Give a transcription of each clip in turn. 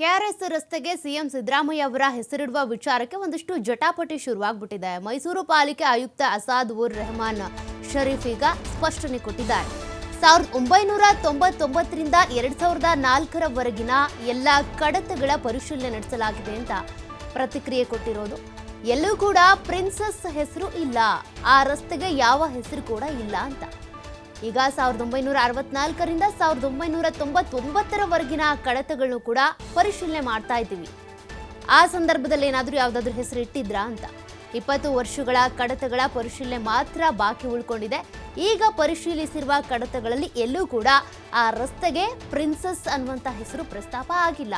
KRS ರಸ್ತೆಗೆ CM Siddaramaiah ಅವರ ಹೆಸರಿಡುವ ವಿಚಾರಕ್ಕೆ ಒಂದಷ್ಟು ಜಟಾಪಟಿ ಶುರುವಾಗ್ಬಿಟ್ಟಿದೆ. ಮೈಸೂರು ಪಾಲಿಕೆ ಆಯುಕ್ತ ಅಸಾದ್ ಉರ್ ರೆಹಮಾನ್ ಶರೀಫ್ ಈಗ ಸ್ಪಷ್ಟನೆ ಕೊಟ್ಟಿದ್ದಾರೆ. 1999ರಿಂದ 2004ರವರೆಗಿನ ಎಲ್ಲ ಕಡತಗಳ ಪರಿಶೀಲನೆ ನಡೆಸಲಾಗಿದೆ ಅಂತ ಪ್ರತಿಕ್ರಿಯೆ ಕೊಟ್ಟಿರೋದು. ಎಲ್ಲೂ ಕೂಡ ಪ್ರಿನ್ಸಸ್ ಹೆಸರು ಇಲ್ಲ, ಆ ರಸ್ತೆಗೆ ಯಾವ ಹೆಸರು ಕೂಡ ಇಲ್ಲ ಅಂತ. ಈಗ 1964ರಿಂದ 1999ರವರೆಗಿನ ಕಡತಗಳನ್ನು ಕೂಡ ಪರಿಶೀಲನೆ ಮಾಡ್ತಾ ಇದ್ದೀವಿ. ಆ ಸಂದರ್ಭದಲ್ಲಿ ಏನಾದರೂ ಯಾವುದಾದ್ರೂ ಹೆಸರು ಇಟ್ಟಿದ್ರಾ ಅಂತ. 20 ವರ್ಷಗಳ ಕಡತಗಳ ಪರಿಶೀಲನೆ ಮಾತ್ರ ಬಾಕಿ ಉಳ್ಕೊಂಡಿದೆ. ಈಗ ಪರಿಶೀಲಿಸಿರುವ ಕಡತಗಳಲ್ಲಿ ಎಲ್ಲೂ ಕೂಡ ಆ ರಸ್ತೆಗೆ ಪ್ರಿನ್ಸಸ್ ಅನ್ನುವಂಥ ಹೆಸರು ಪ್ರಸ್ತಾಪ ಆಗಿಲ್ಲ.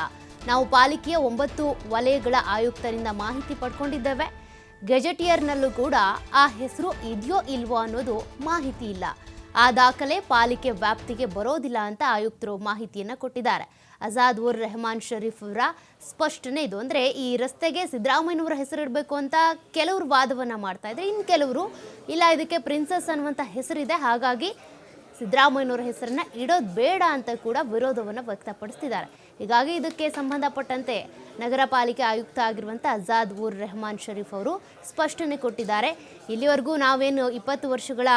ನಾವು ಪಾಲಿಕೆಯ 9 ವಲಯಗಳ ಆಯುಕ್ತರಿಂದ ಮಾಹಿತಿ ಪಡ್ಕೊಂಡಿದ್ದೇವೆ. ಗೆಜೆಟಿಯರ್ನಲ್ಲೂ ಕೂಡ ಆ ಹೆಸರು ಇದೆಯೋ ಇಲ್ವೋ ಅನ್ನೋದು ಮಾಹಿತಿ ಇಲ್ಲ. ಆ ದಾಖಲೆ ಪಾಲಿಕೆ ವ್ಯಾಪ್ತಿಗೆ ಬರೋದಿಲ್ಲ ಅಂತ ಆಯುಕ್ತರು ಮಾಹಿತಿಯನ್ನು ಕೊಟ್ಟಿದ್ದಾರೆ. ಅಸಾದ್ ಉರ್ ರೆಹಮಾನ್ ಶರೀಫ್ ಅವರ ಸ್ಪಷ್ಟನೆ ಇದು. ಅಂದರೆ ಈ ರಸ್ತೆಗೆ ಸಿದ್ದರಾಮಯ್ಯನವರ ಹೆಸರಿಡಬೇಕು ಅಂತ ಕೆಲವರು ವಾದವನ್ನು ಮಾಡ್ತಾ ಇದ್ದಾರೆ. ಇನ್ನು ಕೆಲವರು ಇಲ್ಲ, ಇದಕ್ಕೆ ಪ್ರಿನ್ಸಸ್ ಅನ್ನುವಂಥ ಹೆಸರಿದೆ, ಹಾಗಾಗಿ ಸಿದ್ದರಾಮಯ್ಯನವರ ಹೆಸರನ್ನ ಇಡೋದು ಬೇಡ ಅಂತ ಕೂಡ ವಿರೋಧವನ್ನು ವ್ಯಕ್ತಪಡಿಸ್ತಿದ್ದಾರೆ. ಹೀಗಾಗಿ ಇದಕ್ಕೆ ಸಂಬಂಧಪಟ್ಟಂತೆ ನಗರ ಪಾಲಿಕೆ ಆಯುಕ್ತ ಆಗಿರುವಂಥ ಅಸಾದ್ ಉರ್ ರೆಹಮಾನ್ ಶರೀಫ್ ಅವರು ಸ್ಪಷ್ಟನೆ ಕೊಟ್ಟಿದ್ದಾರೆ. ಇಲ್ಲಿವರೆಗೂ ನಾವೇನು 20 ವರ್ಷಗಳ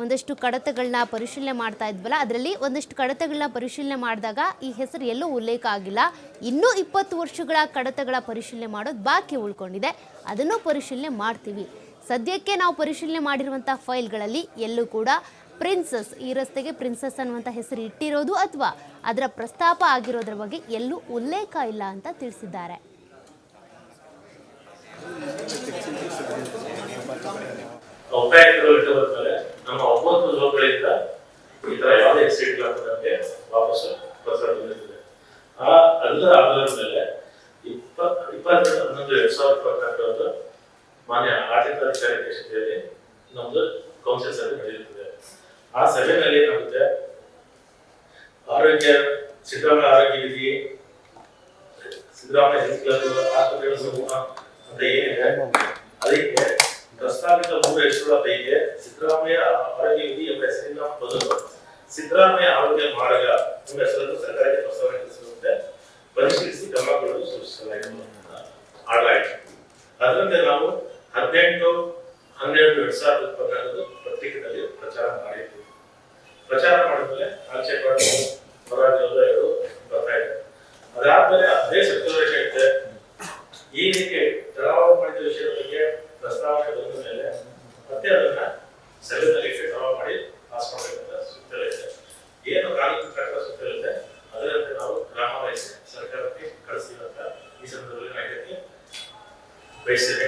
ಒಂದಷ್ಟು ಕಡತಗಳನ್ನ ಪರಿಶೀಲನೆ ಮಾಡ್ತಾ ಇದ್ವಲ್ಲ, ಅದರಲ್ಲಿ ಒಂದಷ್ಟು ಕಡತಗಳನ್ನ ಪರಿಶೀಲನೆ ಮಾಡಿದಾಗ ಈ ಹೆಸರು ಎಲ್ಲೂ ಉಲ್ಲೇಖ ಆಗಿಲ್ಲ. ಇನ್ನೂ 20 ವರ್ಷಗಳ ಕಡತಗಳ ಪರಿಶೀಲನೆ ಮಾಡೋದು ಬಾಕಿ ಉಳ್ಕೊಂಡಿದೆ, ಅದನ್ನು ಪರಿಶೀಲನೆ ಮಾಡ್ತೀವಿ. ಸದ್ಯಕ್ಕೆ ನಾವು ಪರಿಶೀಲನೆ ಮಾಡಿರುವಂಥ ಫೈಲ್ಗಳಲ್ಲಿ ಎಲ್ಲೂ ಕೂಡ ಪ್ರಿನ್ಸಸ್, ಈ ರಸ್ತೆಗೆ ಪ್ರಿನ್ಸಸ್ ಅನ್ನುವಂಥ ಹೆಸರು ಇಟ್ಟಿರೋದು ಅಥವಾ ಅದರ ಪ್ರಸ್ತಾಪ ಆಗಿರೋದ್ರ ಬಗ್ಗೆ ಎಲ್ಲೂ ಉಲ್ಲೇಖ ಇಲ್ಲ ಅಂತ ತಿಳಿಸಿದ್ದಾರೆ. ನಮ್ಮ 9 ಲೋಕಗಳಿಂದ ಈ ತರ ಯಾವುದೇ ಎಕ್ಸಿಟ್ ಹಾಕೋದಕ್ಕೆ ವಾಪಸ್ ಪತ್ರ ಬಂದಿರ್ತದೆ. ಅದರ ಆಧಾರದ ಮೇಲೆ 22/11/2024 ಮಾನ್ಯ ಆಡಳಿತಾಧಿಕಾರಿ ಅಧ್ಯಕ್ಷತೆಯಲ್ಲಿ ನಮ್ದು ಕೌನ್ಸಿಲ್ ಸಭೆ ನಡೆಯುತ್ತದೆ. ಆ ಸಭೆಯಲ್ಲಿ ಏನಾಗುತ್ತೆ, ಸಿದ್ದರಾಮಯ್ಯ ಆರೋಗ್ಯ ವಿಧಿ, ಸಿದ್ದರಾಮಯ್ಯ ಹೆಲ್ತ್ ಕ್ಲಬ್, ಆಸ್ಪತ್ರೆಗಳ ಸಮೂಹ ಅಂತ ಏನಿದೆ, ಅದಕ್ಕೆ ಪ್ರಸ್ತಾವಿತ 3 ಹೆಸರುಗಳ ಪೈಕಿ ಸಿದ್ದರಾಮಯ್ಯ ಆರೋಗ್ಯ ವಿಧಿ ಎಂಬ ಹೆಸರಿನ ಬದಲು ಸಿದ್ದರಾಮಯ್ಯ ಆರೋಗ್ಯ ಮಾರ್ಗ ಎಂಬ ಹೆಸರನ್ನು ಸರ್ಕಾರಕ್ಕೆ ಪ್ರಸ್ತಾವನೆ ಸಲ್ಲಿಸುವಂತೆ ಪರಿಶೀಲಿಸಿ ಕ್ರಮಗಳನ್ನು ಸೂಚಿಸಲಾಯಿತು. ಅದರಂತೆ ನಾವು 18/12/2024 ಪತ್ರಿಕೆಯಲ್ಲಿ ಪ್ರಚಾರ ಮಾಡಿದ್ವಿ. ಪ್ರಚಾರ ಮಾಡಿದ್ಮೇಲೆ ಆಕ್ಷೇಪಣೆ ಹೋರಾಟಗಳು ಬರ್ತಾ ಇದೆ. ಅದಾದ್ಮೇಲೆ ಅದೇ ಸೆಪ್ಟೆಂಬರ್ ಈ ರೀತಿ ಜಲಾವಣೆ ಮಾಡಿದ ವಿಷಯದ ಬಗ್ಗೆ ಪ್ರಸ್ತಾವನೆ ಬಂದ ಮೇಲೆ ಮತ್ತೆ ಅದನ್ನ ಸಭೆಯಲ್ಲಿ ಕ್ರಮ ಮಾಡಿ ಪಾಸ್ ಮಾಡಬೇಕಂತ ಸುತ್ತಲಿದೆ. ಏನು ಕಾನೂನು ಪ್ರಕಾರ ಸುತ್ತಲಿದೆ ಅದರಂತೆ ನಾವು ಗ್ರಾಮ ವಹಿಸಿ ಸರ್ಕಾರಕ್ಕೆ ಕಳಿಸ್ತೀವಿ ಅಂತ ಈ ಸಂದರ್ಭದಲ್ಲಿ ನಾನು ಬಯಸಿದೆ.